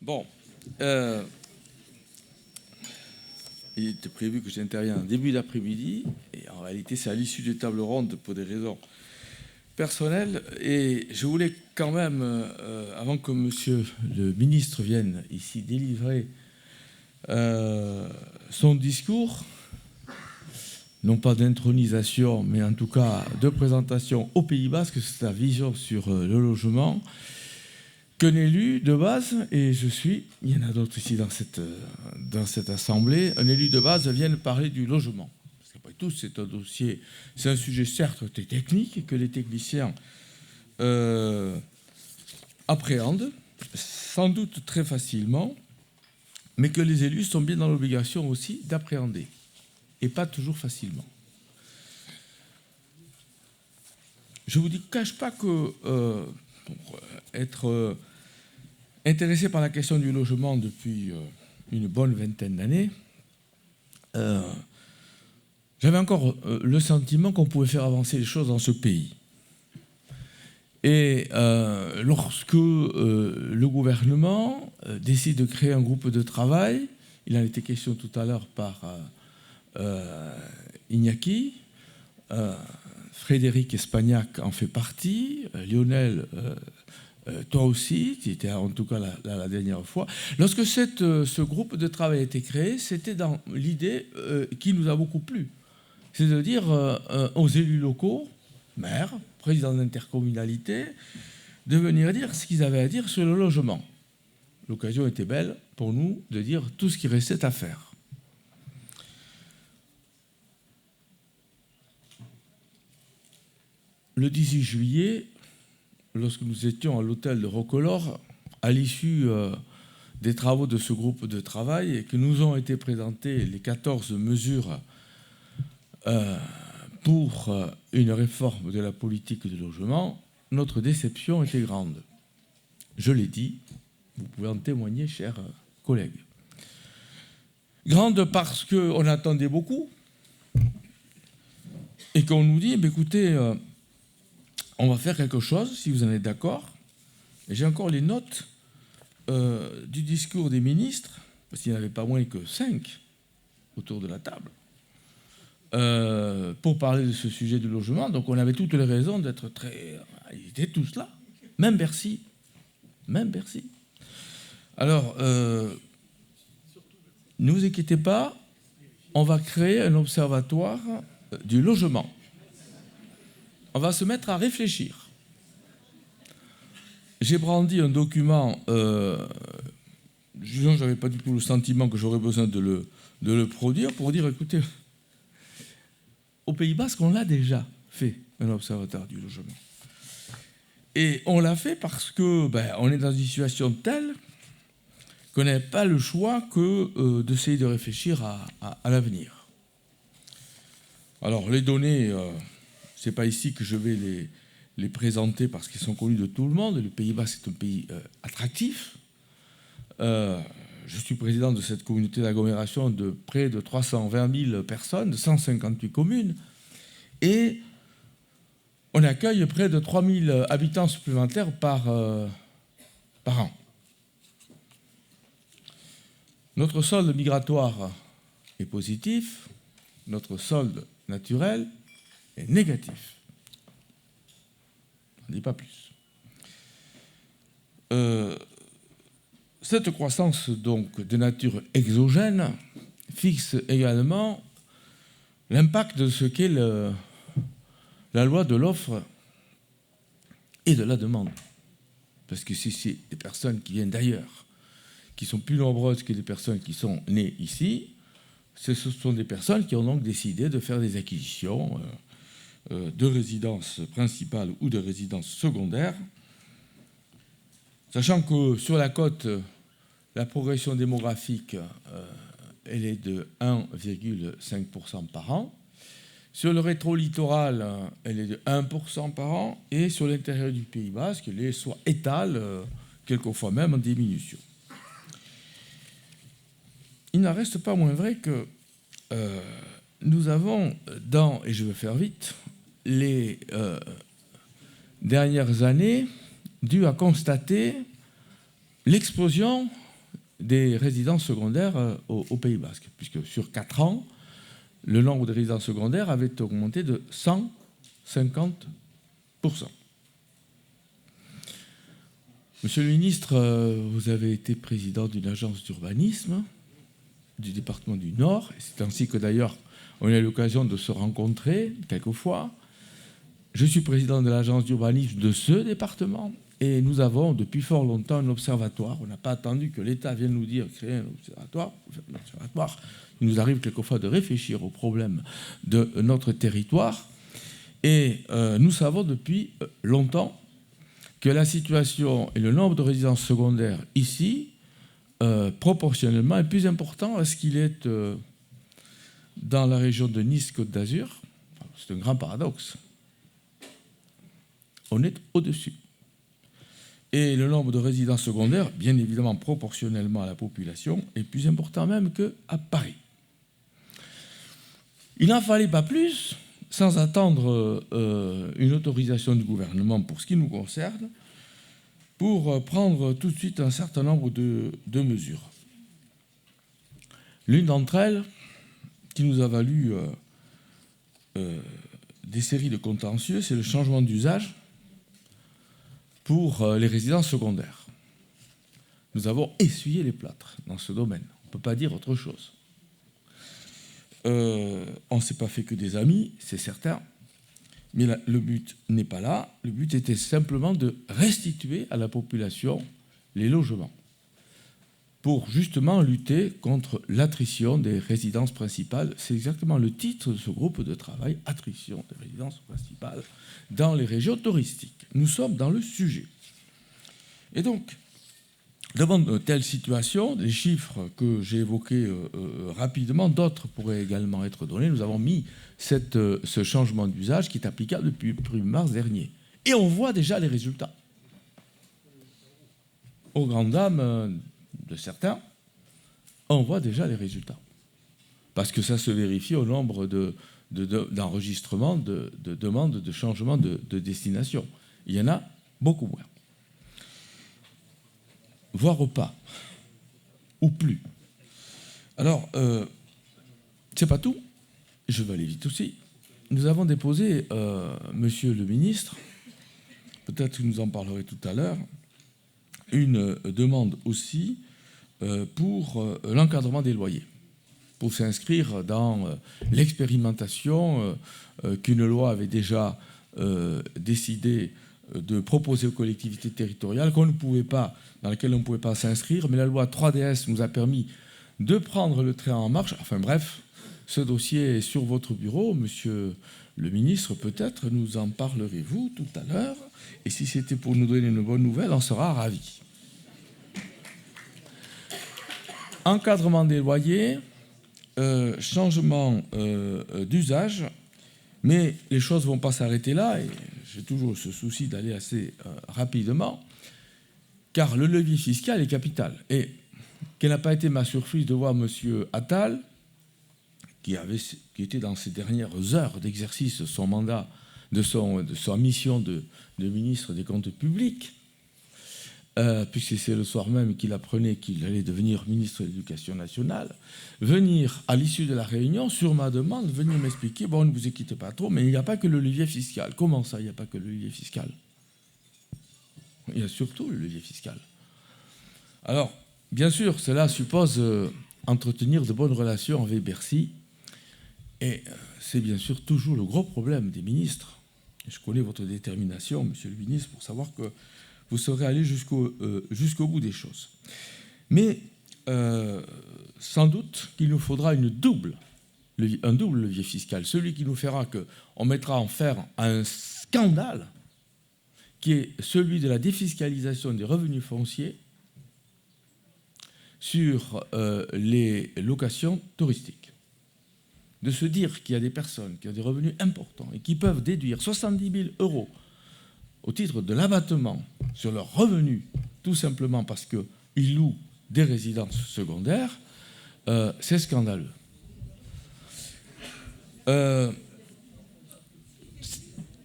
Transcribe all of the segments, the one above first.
Bon, il était prévu que j'intervienne en début d'après-midi, et en réalité c'est à l'issue des tables rondes pour des raisons personnelles, et je voulais quand même, avant que monsieur le ministre vienne ici délivrer son discours, non pas d'intronisation, mais en tout cas de présentation au Pays Basque, c'est sa vision sur le logement, qu'un élu de base, et je suis, il y en a d'autres ici dans cette assemblée, un élu de base vienne parler du logement. Parce qu'après tout, c'est un dossier, c'est un sujet certes technique que les techniciens appréhendent, sans doute très facilement, mais que les élus sont bien dans l'obligation aussi d'appréhender, et pas toujours facilement. Je ne vous cache pas que pour être intéressé par la question du logement depuis une bonne vingtaine d'années, j'avais encore le sentiment qu'on pouvait faire avancer les choses dans ce pays. Et lorsque le gouvernement décide de créer un groupe de travail, il en était question tout à l'heure par Iñaki, Frédéric Espagnac en fait partie, Lionel, toi aussi, tu étais en tout cas la dernière fois. Lorsque ce groupe de travail a été créé, c'était dans l'idée qui nous a beaucoup plu. C'est de dire aux élus locaux, maires, présidents d'intercommunalité, de venir dire ce qu'ils avaient à dire sur le logement. L'occasion était belle pour nous de dire tout ce qui restait à faire. Le 18 juillet, lorsque nous étions à l'hôtel de Roquelaure, à l'issue des travaux de ce groupe de travail, et que nous ont été présentées les 14 mesures pour une réforme de la politique de logement, notre déception était grande. Je l'ai dit, vous pouvez en témoigner, chers collègues. Grande parce qu'on attendait beaucoup, et qu'on nous dit, écoutez, on va faire quelque chose, si vous en êtes d'accord. Et j'ai encore les notes du discours des ministres, parce qu'il n'y en avait pas moins que 5 autour de la table, pour parler de ce sujet du logement. Donc on avait toutes les raisons d'être très... Ils étaient tous là, même Bercy. Même Bercy. Alors, ne vous inquiétez pas, on va créer un observatoire du logement. On va se mettre à réfléchir. J'ai brandi un document, je n'avais pas du tout le sentiment que j'aurais besoin de le produire pour dire, écoutez, au Pays Basque, on l'a déjà fait, un observatoire du logement. Et on l'a fait parce que on est dans une situation telle qu'on n'avait pas le choix que d'essayer de réfléchir à l'avenir. Alors, les données... Ce n'est pas ici que je vais les présenter parce qu'ils sont connus de tout le monde. Le Pays Basque est un pays attractif. Je suis président de cette communauté d'agglomération de près de 320 000 personnes, de 158 communes. Et on accueille près de 3 000 habitants supplémentaires par an. Notre solde migratoire est positif. Notre solde naturel est négatif. On ne dit pas plus. Cette croissance donc de nature exogène fixe également l'impact de ce qu'est la loi de l'offre et de la demande. Parce que si c'est des personnes qui viennent d'ailleurs, qui sont plus nombreuses que les personnes qui sont nées ici, ce sont des personnes qui ont donc décidé de faire des acquisitions de résidence principale ou de résidence secondaire, sachant que sur la côte, la progression démographique, elle est de 1,5% par an. Sur le rétro-littoral, elle est de 1% par an. Et sur l'intérieur du Pays Basque, elle est soit étale, quelquefois même en diminution. Il n'en reste pas moins vrai que nous avons et je vais faire vite, les dernières années dû à constater l'explosion des résidences secondaires au Pays Basque, puisque sur 4 ans, le nombre de résidences secondaires avait augmenté de 150%. Monsieur le ministre, vous avez été président d'une agence d'urbanisme du département du Nord, et c'est ainsi que d'ailleurs on a eu l'occasion de se rencontrer quelquefois. Je suis président de l'agence d'urbanisme de ce département, et nous avons depuis fort longtemps un observatoire. On n'a pas attendu que l'État vienne nous dire créer un observatoire. Il nous arrive quelquefois de réfléchir aux problèmes de notre territoire, et nous savons depuis longtemps que la situation et le nombre de résidences secondaires ici, proportionnellement, est plus important à ce qu'il est dans la région de Nice-Côte d'Azur. C'est un grand paradoxe. On est au-dessus. Et le nombre de résidences secondaires, bien évidemment proportionnellement à la population, est plus important même qu'à Paris. Il n'en fallait pas plus, sans attendre une autorisation du gouvernement pour ce qui nous concerne, pour prendre tout de suite un certain nombre de mesures. L'une d'entre elles, qui nous a valu des séries de contentieux, c'est le changement d'usage pour les résidences secondaires. Nous avons essuyé les plâtres dans ce domaine. On ne peut pas dire autre chose. On ne s'est pas fait que des amis, c'est certain, mais le but n'est pas là. Le but était simplement de restituer à la population les logements pour justement lutter contre l'attrition des résidences principales. C'est exactement le titre de ce groupe de travail, attrition des résidences principales dans les régions touristiques. Nous sommes dans le sujet. Et donc, devant de telles situations, les chiffres que j'ai évoqués rapidement, d'autres pourraient également être donnés. Nous avons mis ce changement d'usage qui est applicable depuis le 1er mars dernier. Et on voit déjà les résultats. Aux grandes dames de certains, on voit déjà les résultats. Parce que ça se vérifie au nombre d'enregistrements, de demandes de changement de destination. Il y en a beaucoup moins. Voire pas, ou plus. Alors, c'est pas tout, je vais aller vite aussi. Nous avons déposé, monsieur le ministre, peut-être que nous en parlerez tout à l'heure, une demande aussi pour l'encadrement des loyers, pour s'inscrire dans l'expérimentation qu'une loi avait déjà décidé de proposer aux collectivités territoriales, dans laquelle on ne pouvait pas s'inscrire, mais la loi 3DS nous a permis de prendre le train en marche. Enfin bref, ce dossier est sur votre bureau, monsieur le ministre, peut-être nous en parlerez-vous tout à l'heure, et si c'était pour nous donner une bonne nouvelle, on sera ravis. Encadrement des loyers, changement d'usage, mais les choses ne vont pas s'arrêter là, et j'ai toujours ce souci d'aller assez rapidement, car le levier fiscal est capital. Et quelle n'a pas été ma surprise de voir M. Attal, qui était dans ses dernières heures d'exercice de son mandat, de sa mission de ministre des Comptes publics, puisque c'est le soir même qu'il apprenait qu'il allait devenir ministre de l'Éducation nationale, venir à l'issue de la réunion, sur ma demande, venir m'expliquer, bon, ne vous inquiétez pas trop, mais il n'y a pas que le levier fiscal. Comment ça, il n'y a pas que le levier fiscal? Il y a surtout le levier fiscal. Alors, bien sûr, cela suppose entretenir de bonnes relations avec Bercy, et c'est bien sûr toujours le gros problème des ministres. Je connais votre détermination, monsieur le ministre, pour savoir que vous serez allé jusqu'au bout des choses. Mais sans doute qu'il nous faudra un double levier fiscal, celui qui nous fera qu'on mettra en fer à un scandale qui est celui de la défiscalisation des revenus fonciers sur les locations touristiques. De se dire qu'il y a des personnes qui ont des revenus importants et qui peuvent déduire 70 000 € au titre de l'abattement sur leurs revenus, tout simplement parce qu'ils louent des résidences secondaires, c'est scandaleux.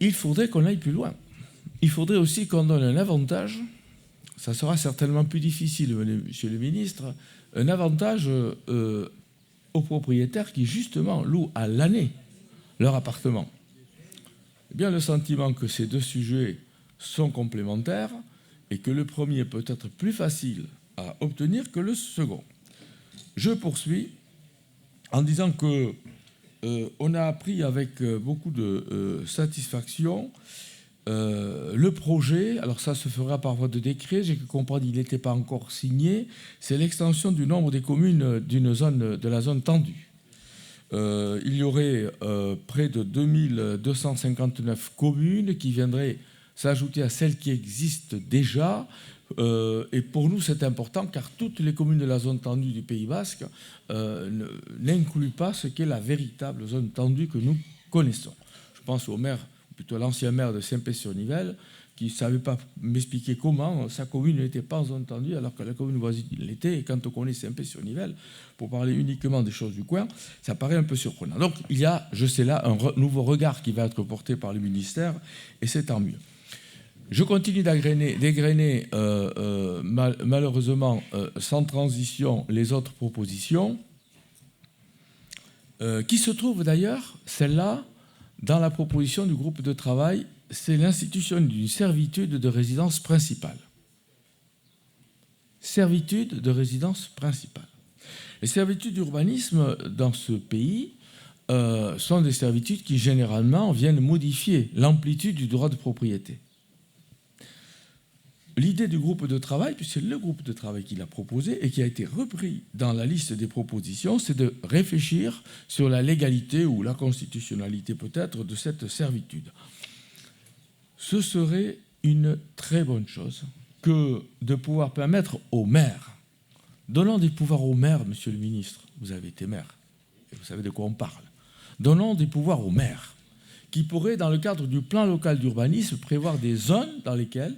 Il faudrait qu'on aille plus loin. Il faudrait aussi qu'on donne un avantage ça sera certainement plus difficile, monsieur le ministre, un avantage aux propriétaires qui, justement, louent à l'année leur appartement. Eh bien, le sentiment que ces deux sujets sont complémentaires et que le premier peut être plus facile à obtenir que le second. Je poursuis en disant que on a appris avec beaucoup de satisfaction le projet. Alors ça se fera par voie de décret, j'ai cru comprendre qu'il n'était pas encore signé. C'est l'extension du nombre des communes de la zone tendue. Il y aurait près de 2259 communes qui viendraient s'ajouter à celles qui existent déjà. Et pour nous, c'est important car toutes les communes de la zone tendue du Pays Basque n'incluent pas ce qu'est la véritable zone tendue que nous connaissons. Je pense au maire, ou plutôt à l'ancien maire de Saint-Pé-sur-Nivelle, qui ne savait pas m'expliquer comment sa commune n'était pas en zone tendue alors que la commune voisine l'était. Et quand on connaît Saint-Pé-sur-Nivelle, pour parler uniquement des choses du coin, ça paraît un peu surprenant. Donc il y a, je sais là, un nouveau regard qui va être porté par le ministère, et c'est tant mieux. Je continue d'égrener malheureusement, sans transition, les autres propositions, qui se trouvent d'ailleurs, celle-là, dans la proposition du groupe de travail, c'est l'institution d'une servitude de résidence principale. Servitude de résidence principale. Les servitudes d'urbanisme dans ce pays sont des servitudes qui, généralement, viennent modifier l'amplitude du droit de propriété. L'idée du groupe de travail, puisque c'est le groupe de travail qui l'a proposé et qui a été repris dans la liste des propositions, c'est de réfléchir sur la légalité ou la constitutionnalité peut-être de cette servitude. Ce serait une très bonne chose que de pouvoir permettre aux maires, donnons des pouvoirs aux maires, monsieur le ministre, vous avez été maire, et vous savez de quoi on parle, donnons des pouvoirs aux maires qui pourraient, dans le cadre du plan local d'urbanisme, prévoir des zones dans lesquelles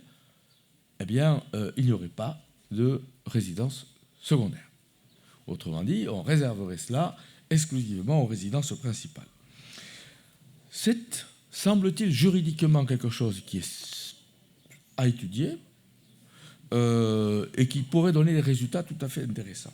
eh bien, il n'y aurait pas de résidence secondaire. Autrement dit, on réserverait cela exclusivement aux résidences principales. C'est, semble-t-il, juridiquement quelque chose qui est à étudier et qui pourrait donner des résultats tout à fait intéressants.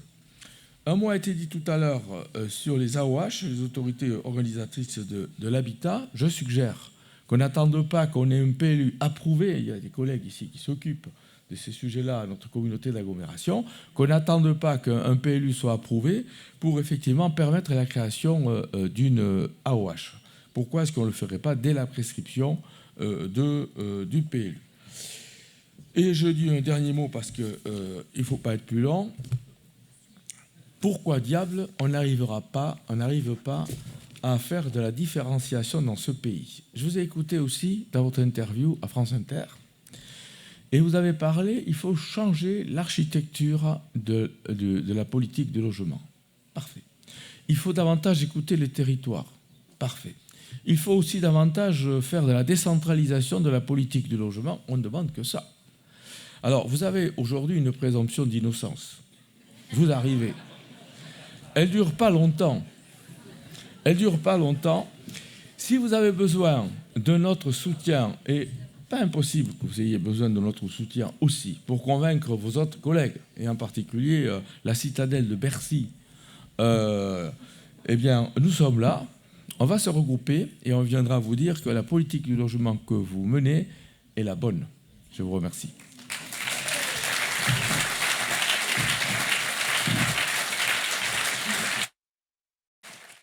Un mot a été dit tout à l'heure sur les AOH, les autorités organisatrices de l'habitat. Je suggère qu'on n'attende pas qu'on ait un PLU approuvé, il y a des collègues ici qui s'occupent de ces sujets-là à notre communauté d'agglomération, qu'on n'attende pas qu'un PLU soit approuvé pour effectivement permettre la création d'une AOH. Pourquoi est-ce qu'on ne le ferait pas dès la prescription du PLU? Et je dis un dernier mot parce qu'il ne faut pas être plus long. Pourquoi diable on n'arrive pas à faire de la différenciation dans ce pays? Je vous ai écouté aussi dans votre interview à France Inter, et vous avez parlé, il faut changer l'architecture de la politique de logement. Parfait. Il faut davantage écouter les territoires. Parfait. Il faut aussi davantage faire de la décentralisation de la politique du logement. On ne demande que ça. Alors, vous avez aujourd'hui une présomption d'innocence. Vous arrivez. Elle ne dure pas longtemps. Elle ne dure pas longtemps. Si vous avez besoin de notre soutien, et pas impossible que vous ayez besoin de notre soutien aussi, pour convaincre vos autres collègues, et en particulier la citadelle de Bercy, eh bien, nous sommes là, on va se regrouper et on viendra vous dire que la politique du logement que vous menez est la bonne. Je vous remercie.